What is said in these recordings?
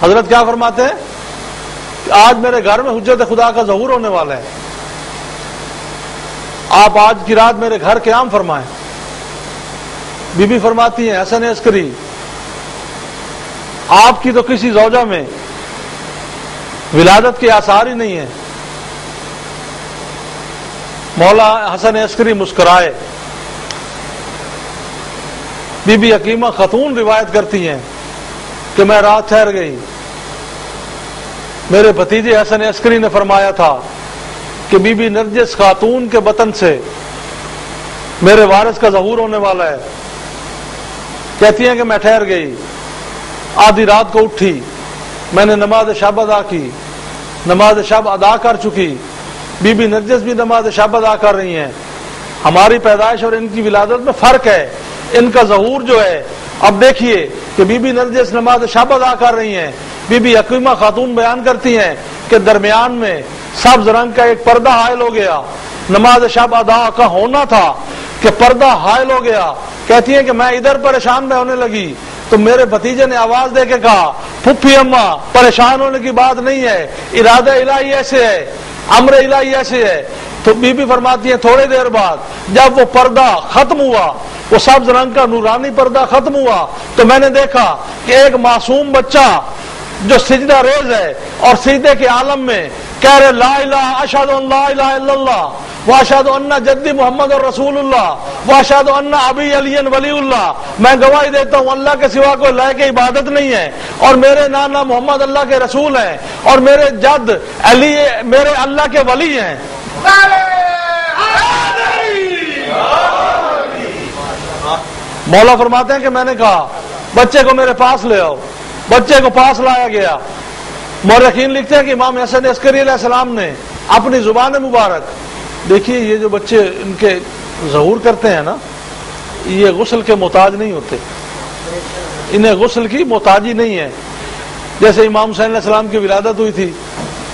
حضرت کیا فرماتے ہیں کہ آج میرے گھر میں حجت خدا کا ظہور ہونے والا ہے، آپ آج کی رات میرے گھر قیام فرمائیں۔ بی بی فرماتی ہیں حسن عسکری آپ کی تو کسی زوجہ میں ولادت کے آثار ہی نہیں ہیں۔ مولا حسن عسکری مسکرائے۔ بی بی حکیمہ خاتون روایت کرتی ہیں کہ میں رات ٹھہر گئی، میرے بھتیجے حسن عسکری نے فرمایا تھا کہ بی بی نرجس خاتون کے بطن سے میرے وارث کا ظہور ہونے والا ہے۔ کہتی ہیں کہ میں ٹھہر گئی، آدھی رات کو اٹھی، میں نے نماز شب ادا کی، نماز شب ادا کر چکی، بی بی نرجس بھی نماز شب ادا کر رہی ہیں۔ ہماری پیدائش اور ان کی ولادت میں فرق ہے، ان کا ظہور جو ہے، اب دیکھیے کہ بی بی نرجس نماز شب ادا کر رہی ہیں، بی بی حکیمہ خاتون بیان کرتی ہیں کہ درمیان میں سبز رنگ کا ایک پردہ حائل ہو گیا، نماز شب ادا کا ہونا تھا کہ پردہ حائل ہو گیا۔ کہتی ہیں کہ میں ادھر پریشان میں ہونے لگی تو میرے بھتیجے نے آواز دے کے کہا پھپھی اماں پریشان ہونے کی بات نہیں ہے، ارادہ الہی ایسے ہے، امر الہی ایسے ہے۔ تو بی بی فرماتی ہیں تھوڑی دیر بعد جب وہ پردہ ختم ہوا، وہ سبز رنگ کا نورانی پردہ ختم ہوا، تو میں نے دیکھا کہ ایک معصوم بچہ جو سجدہ ریز ہے اور سجدے کے عالم میں کہہ رہے لا الہ اشہد ان لا الہ الا اللہ واشہد ان جدی محمد رسول اللہ واشہد ان ابی علی ولی اللہ، میں گواہی دیتا ہوں اللہ کے سوا کوئی لائق عبادت نہیں ہے اور میرے نانا محمد اللہ کے رسول ہیں اور میرے جد علی میرے اللہ کے ولی ہیں۔ مولا فرماتے ہیں کہ میں نے کہا بچے کو میرے پاس لے آؤ، بچے کو پاس لایا گیا۔ مورخین لکھتے ہیں کہ امام حسن عسکری علیہ السلام نے اپنی زبان مبارک، دیکھیے یہ جو بچے ان کے ظہور کرتے ہیں نا، یہ غسل کے محتاج نہیں ہوتے، انہیں غسل کی محتاجی نہیں ہے۔ جیسے امام حسین علیہ السلام کی ولادت ہوئی تھی،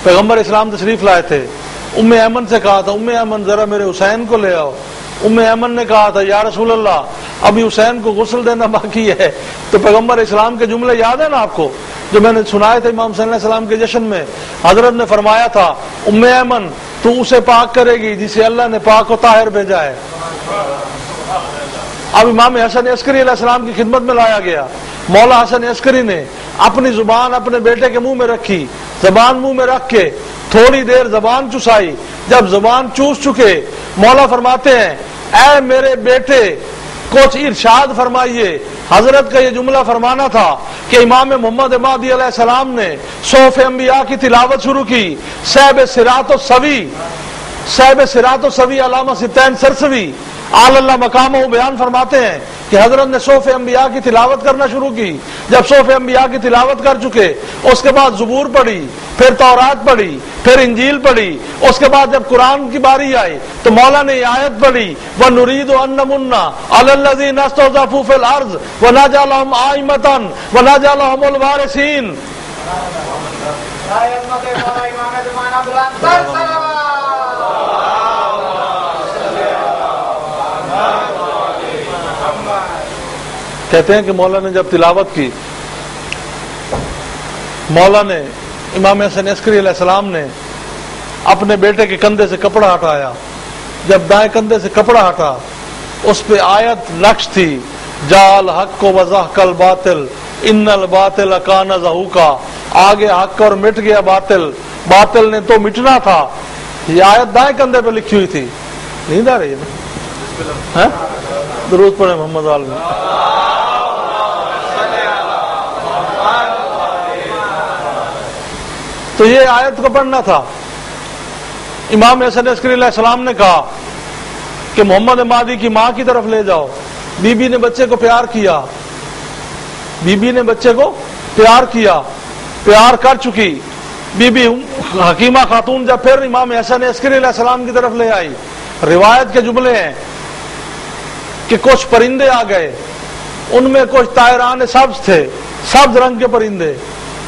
پیغمبر اسلام تشریف لائے تھے، ام ایمن سے کہا تھا ام ایمن ذرا میرے حسین کو لے آؤ۔ ام ایمن نے کہا تھا یا رسول اللہ ابھی حسین کو غسل دینا باقی ہے۔ تو پیغمبر اسلام کے جملے یاد ہیں نا آپ کو جو میں نے سنائے تھے امام حسین علیہ السلام کے جشن میں؟ حضرت نے فرمایا تھا ام ایمن تو اسے پاک کرے گی جسے اللہ نے پاک و طاہر بھیجا ہے۔ اب امام حسن عسکری علیہ السلام کی خدمت میں لایا گیا۔ مولا حسن عسکری نے اپنی زبان اپنے بیٹے کے منہ میں رکھی، زبان منہ میں رکھ کے تھوڑی دیر زبان چوسائی۔ جب زبان چوس چکے مولا فرماتے ہیں اے میرے بیٹے کچھ ارشاد فرمائیے۔ حضرت کا یہ جملہ فرمانا تھا کہ امام محمد مہدی علیہ السلام نے صوف انبیاء کی تلاوت شروع کی، صاحب صراط و سوی علامہ ستین سرسوی آل اللہ مقامہ بیان فرماتے ہیں کہ حضرت نے صوف انبیاء کی تلاوت کرنا شروع کی۔ جب صوف انبیاء کی تلاوت کر چکے اس کے بعد زبور پڑھی، پھر تورات پڑھی، پھر انجیل پڑھی۔ اس کے بعد جب قرآن کی باری آئی تو مولا نے یہ آیت پڑھی وَنُرِيدُ أَن نَّمُنَّ عَلَى الَّذِينَ اسْتُضْعِفُوا فِي الْأَرْضِ وَنَجْعَلَهُمْ أَئِمَّةً وَنَجْعَلَهُمُ الْوَارِثِينَ۔ کہتے ہیں کہ مولا نے جب تلاوت کی، مولا نے امام حسن عسکری علیہ السلام نے اپنے بیٹے کے کندھے سے کپڑا ہٹایا۔ جب دائیں کندھے سے کپڑا ہٹا اس پہ آیت نقش تھی جال حق و وضحق الباطل ان الباطل کان زہوقا، آگے حق اور مٹ گیا باطل، باطل نے تو مٹنا تھا۔ یہ آیت دائیں کندھے پہ لکھی ہوئی تھی۔ نیند آ رہی ہے نا؟ درود پڑھیں محمد عالم۔ تو یہ آیت کو پڑھنا تھا۔ امام حسن عسکری علیہ السلام نے کہا کہ محمد مہدی کی ماں کی طرف لے جاؤ۔ بی بی نے بچے کو پیار کیا، بی بی نے بچے کو پیار کیا، پیار کر چکی۔ بی بی حکیمہ خاتون جب پھر امام حسن عسکری علیہ السلام کی طرف لے آئی، روایت کے جملے ہیں کہ کچھ پرندے آ گئے، ان میں کچھ طائران سبز تھے، سبز رنگ کے پرندے،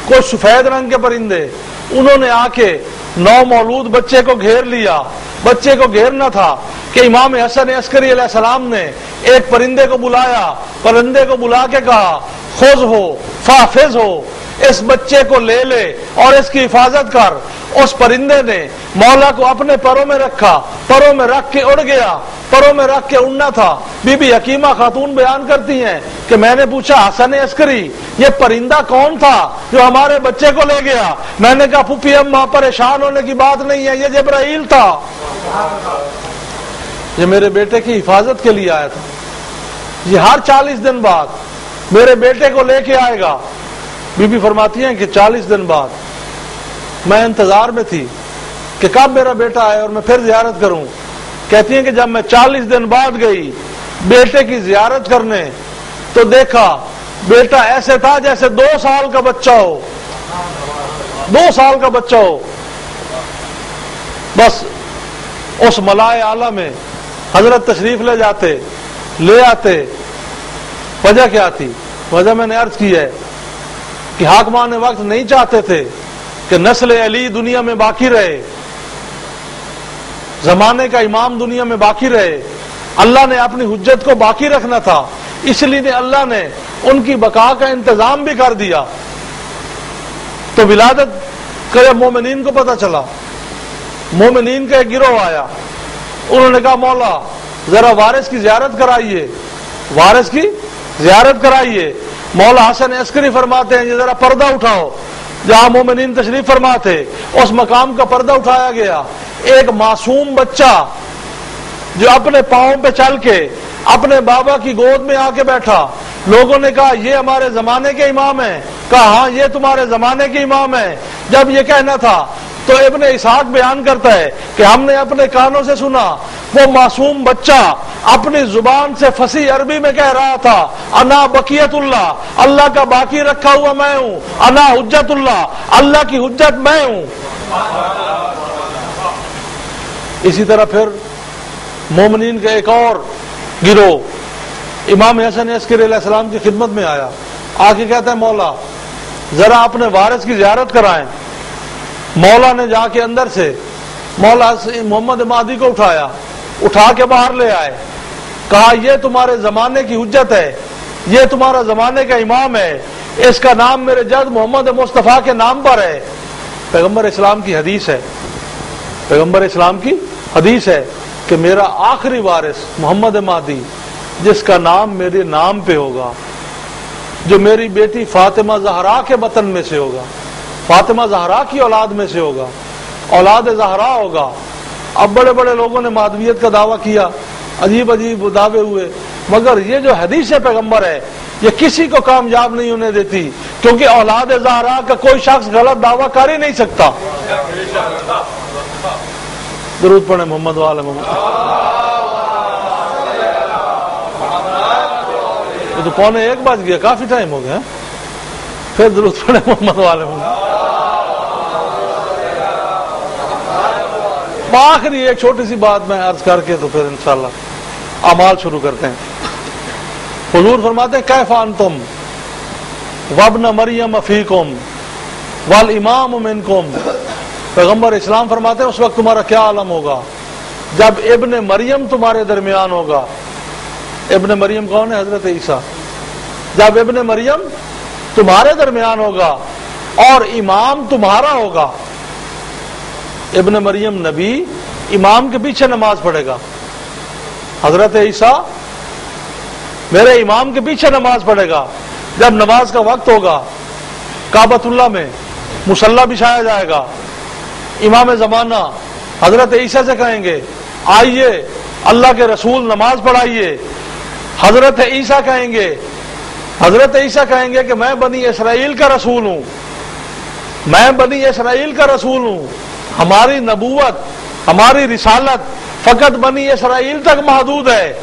کچھ سفید رنگ کے پرندے۔ انہوں نے آ کے نو مولود بچے کو گھیر لیا۔ بچے کو گھیرنا تھا کہ امام حسن عسکری علیہ السلام نے ایک پرندے کو بلایا، پرندے کو بلا کے کہا خذ ہو فافظ ہو، اس بچے کو لے لے اور اس کی حفاظت کر۔ اس پرندے نے مولا کو اپنے پروں میں رکھا، پروں میں رکھ کے اڑ گیا، پروں میں رکھ کے اڑنا تھا۔ بی بی حکیمہ خاتون بیان کرتی ہیں کہ میں نے پوچھا حسن عسکری یہ پرندہ کون تھا جو ہمارے بچے کو لے گیا؟ میں نے کہا پھوپھی اماں پریشان ہونے کی بات نہیں ہے، یہ جبرائیل تھا، یہ میرے بیٹے کی حفاظت کے لیے آیا تھا، یہ ہر 40 دن بعد میرے بیٹے کو لے کے آئے گا۔ بی بی فرماتی ہیں کہ 40 دن بعد میں انتظار میں تھی کہ کب میرا بیٹا آئے اور میں پھر زیارت کروں۔ کہتی ہیں کہ جب میں 40 دن بعد گئی بیٹے کی زیارت کرنے تو دیکھا بیٹا ایسے تھا جیسے 2 سال کا بچہ ہو، 2 سال کا بچہ ہو۔ بس اس ملائے اعلیٰ میں حضرت تشریف لے جاتے، لے آتے۔ وجہ کیا تھی؟ وجہ میں نے عرض کی ہے کہ حاکمان وقت نہیں چاہتے تھے کہ نسل علی دنیا میں باقی رہے، زمانے کا امام دنیا میں باقی رہے۔ اللہ نے اپنی حجت کو باقی رکھنا تھا، اس لیے اللہ نے ان کی بقا کا انتظام بھی کر دیا۔ تو ولادت کا جب مومنین کو پتہ چلا، مومنین کا ایک گروہ آیا، انہوں نے کہا مولا ذرا وارث کی زیارت کرائیے، وارث کی زیارت کرائیے۔ مولا حسن عسکری فرماتے ہیں یہ ذرا پردہ اٹھاؤ، جہاں مومنین تشریف فرما تھے اس مقام کا پردہ اٹھایا گیا۔ ایک معصوم بچہ جو اپنے پاؤں پہ چل کے اپنے بابا کی گود میں آ کے بیٹھا، لوگوں نے کہا یہ ہمارے زمانے کے امام ہیں، کہا ہاں یہ تمہارے زمانے کے امام ہیں۔ جب یہ کہنا تھا تو ابن اسحاق بیان کرتا ہے کہ ہم نے اپنے کانوں سے سنا وہ معصوم بچہ اپنی زبان سے فصیح عربی میں کہہ رہا تھا انا بقیت اللہ، اللہ کا باقی رکھا ہوا میں ہوں، انا حجت اللہ، اللہ کی حجت میں ہوں۔ اسی طرح پھر مومنین کا ایک اور گروہ امام حسن عسکری علیہ السلام کی خدمت میں آیا، آ کے کہتا ہے مولا ذرا اپنے وارث کی زیارت کرائیں۔ مولا نے جا کے اندر سے مولا محمد مہدی کو اٹھایا، اٹھا کے باہر لے آئے، کہا یہ تمہارے زمانے کی حجت ہے، یہ تمہارا زمانے کا امام ہے، اس کا نام میرے جد محمد مصطفیٰ کے نام پر ہے۔ پیغمبر اسلام کی حدیث ہے، پیغمبر اسلام کی حدیث ہے کہ میرا آخری وارث محمد مہدی جس کا نام میرے نام پہ ہوگا، جو میری بیٹی فاطمہ زہرا کے بطن میں سے ہوگا، فاطمہ زہرا کی اولاد میں سے ہوگا، اولاد زہرا ہوگا۔ اب بڑے بڑے لوگوں نے مہدویت کا دعویٰ کیا، عجیب عجیب دعوے ہوئے، مگر یہ جو حدیث پیغمبر ہے یہ کسی کو کامیاب نہیں ہونے دیتی، کیونکہ اولاد زہرا کا کوئی شخص غلط دعویٰ کر ہی نہیں سکتا۔ درود پڑھیں محمد وعلی محمد۔ یہ تو 1:15 بج گیا، کافی ٹائم ہو گیا، پھر درود پڑھیں محمد وعلی محمد۔ آخری ایک چھوٹی سی بات میں عرض کر کے تو پھر انشاءاللہ اعمال شروع کرتے ہیں۔ حضور فرماتے ہیں کیف انتم وابن مریم فیکم والامام منکم۔ پیغمبر اسلام فرماتے ہیں اس وقت تمہارا کیا عالم ہوگا جب ابن مریم تمہارے درمیان ہوگا۔ ابن مریم کون ہے؟ حضرت عیسیٰ۔ جب ابن مریم تمہارے درمیان ہوگا اور امام تمہارا ہوگا، ابن مریم نبی امام کے پیچھے نماز پڑھے گا، حضرت عیسیٰ میرے امام کے پیچھے نماز پڑھے گا۔ جب نماز کا وقت ہوگا کعبۃ اللہ میں مصلی بچھایا جائے گا، امام زمانہ حضرت عیسیٰ سے کہیں گے آئیے اللہ کے رسول نماز پڑھائیے۔ حضرت عیسیٰ کہیں گے، حضرت عیسیٰ کہیں گے کہ میں بنی اسرائیل کا رسول ہوں، میں بنی اسرائیل کا رسول ہوں، ہماری نبوت ہماری رسالت فقط بنی اسرائیل تک محدود ہے،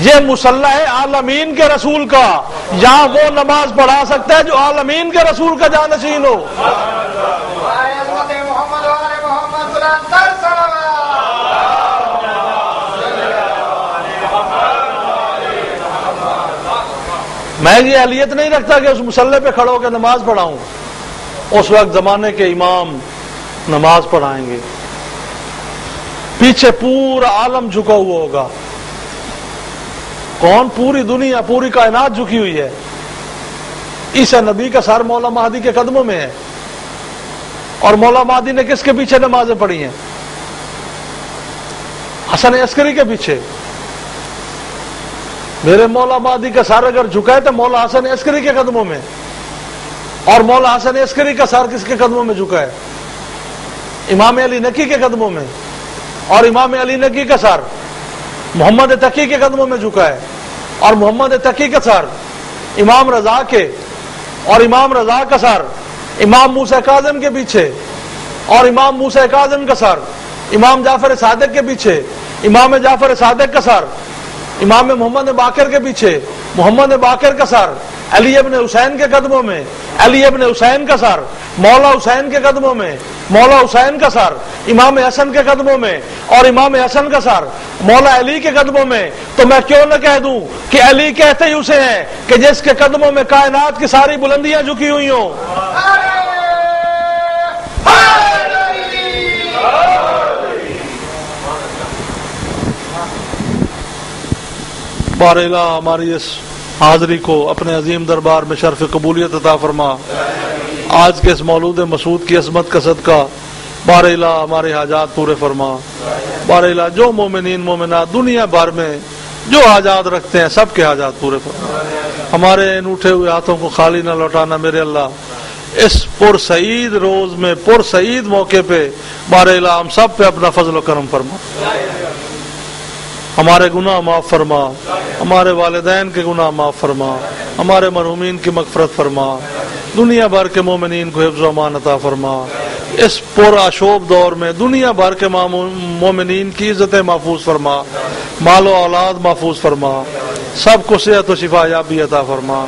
یہ مصلی ہے عالمین کے رسول کا، یہاں وہ نماز پڑھا سکتا ہے جو عالمین کے رسول کا جانشین ہو۔ میں یہ اہلیت نہیں رکھتا کہ اس مصلی پہ کھڑا ہو کے نماز پڑھاؤں، اس وقت زمانے کے امام نماز پڑھائیں گے، پیچھے پورا عالم جھکا ہوا ہوگا۔ کون؟ پوری دنیا پوری کائنات جھکی ہوئی ہے، عیسیٰ نبی کا سر مولا مہدی کے قدموں میں ہے، اور مولا مہدی نے کس کے پیچھے نمازیں پڑھی ہیں؟ حسن عسکری کے پیچھے۔ میرے مولا مہدی کا سر اگر جھکا ہے تو مولا حسن عسکری کے قدموں میں، اور مولا حسن عسکری کا سر کس کے قدموں میں جھکا ہے؟ امام علی نقی کے قدموں میں، اور امام علی نقی کا سر محمد تقی کے قدموں میں جھکا ہے، اور محمد تقی کا سر امام رضا کے، اور امام رضا کا سر امام موسیٰ کاظم کے پیچھے، اور امام موسیٰ کاظم کا سر امام جعفر صادق کے پیچھے، امام جعفر صادق کا سر امام محمد باقر کے پیچھے، محمد باقر کا سر علی ابن حسین کے قدموں میں، علی ابن حسین کا سر مولا حسین کے قدموں میں، مولا حسین کا سر امام حسن کے قدموں میں، اور امام حسن کا سر مولا علی کے قدموں میں۔ تو میں کیوں نہ کہہ دوں کہ علی کہتے ہی اسے ہیں کہ جس کے قدموں میں کائنات کی ساری بلندیاں جھکی ہوئی ہوں۔ بار الہ ہماری اس حاضری کو اپنے عظیم دربار میں شرف قبولیت عطا فرما۔ آج کے اس مولود مسعود کی عظمت کا صدقہ بار الہ ہمارے حاجات پورے فرما۔ بار الہ جو مومنین مومنات دنیا بھر میں جو حاجات رکھتے ہیں سب کے حاجات پورے فرما۔ ہمارے ان اٹھے ہوئے ہاتھوں کو خالی نہ لوٹانا میرے اللہ۔ اس پرسعید روز میں پرسعید موقع پہ بار الہ ہم سب پہ اپنا فضل و کرم فرما۔ ہمارے گناہ معاف فرما، ہمارے والدین کے گناہ معاف فرما، ہمارے مرحومین کی مغفرت فرما، دنیا بھر کے مومنین کو حفظ و امان عطا فرما۔ اس پر آشوب دور میں دنیا بھر کے مومنین کی عزتیں محفوظ فرما، مال و اولاد محفوظ فرما، سب کو صحت و شفا یابی عطا فرما،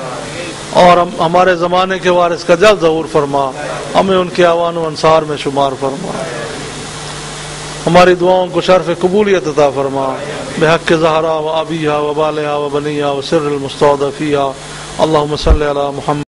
اور ہمارے زمانے کے وارث کا جلد ظہور فرما، ہمیں ان کے اعوان و انصار میں شمار فرما۔ ہماری دعاؤں کو شرف قبولیت عطا فرما، بحق زہرا و ابیہا و بالہا و بنیہا و سر المستودع فیہا، اللہم صلی علی محمد۔